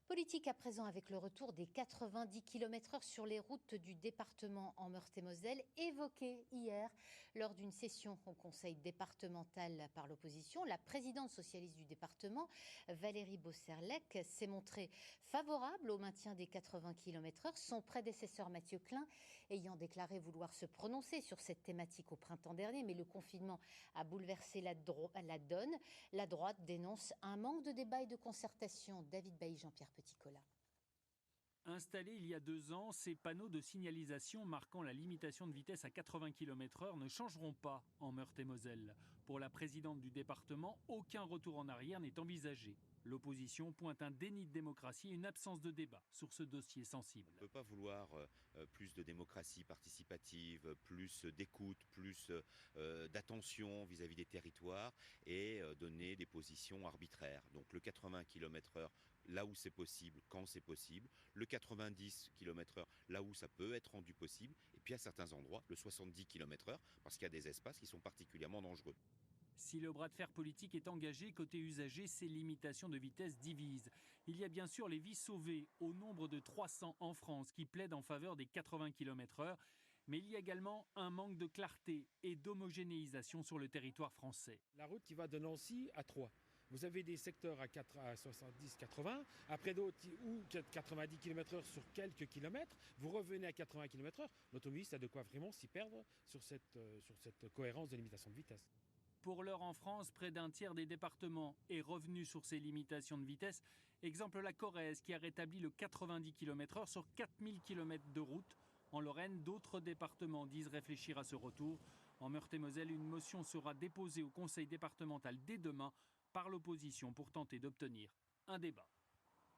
Politique à présent avec le retour des 90 km/h sur les routes du département en Meurthe-et-Moselle, évoqué hier lors d'une session au conseil départemental par l'opposition. La présidente socialiste du département, Valérie Bosserlec, s'est montrée favorable au maintien des 80 km/h. Son prédécesseur Mathieu Klein ayant déclaré vouloir se prononcer sur cette thématique au printemps dernier, mais le confinement a bouleversé la donne. La droite dénonce un manque de débat et de concertation. David Bailly, Jean-Pierre Petit-Colas. Installés il y a 2 ans, ces panneaux de signalisation marquant la limitation de vitesse à 80 km/h ne changeront pas en Meurthe-et-Moselle. Pour la présidente du département, aucun retour en arrière n'est envisagé. L'opposition pointe un déni de démocratie et une absence de débat sur ce dossier sensible. On ne peut pas vouloir plus de démocratie participative, plus d'écoute, plus d'attention vis-à-vis des territoires et donner des positions arbitraires. Donc le 80 km/h là où c'est possible, quand c'est possible, le 90 km/h là où ça peut être rendu possible, et puis à certains endroits, le 70 km/h parce qu'il y a des espaces qui sont particulièrement dangereux. Si le bras de fer politique est engagé, côté usagers, ces limitations de vitesse divisent. Il y a bien sûr les vies sauvées, au nombre de 300 en France, qui plaident en faveur des 80 km/h. Mais il y a également un manque de clarté et d'homogénéisation sur le territoire français. La route qui va de Nancy à Troyes. Vous avez des secteurs à 70-80, après d'autres où 90 km/h sur quelques kilomètres, vous revenez à 80 km/h. L'automobiliste a de quoi vraiment s'y perdre sur cette cohérence de limitation de vitesse. Pour l'heure en France, près d'un tiers des départements est revenu sur ces limitations de vitesse. Exemple la Corrèze qui a rétabli le 90 km/h sur 4000 km de route. En Lorraine, d'autres départements disent réfléchir à ce retour. En Meurthe-et-Moselle, une motion sera déposée au conseil départemental dès demain par l'opposition pour tenter d'obtenir un débat.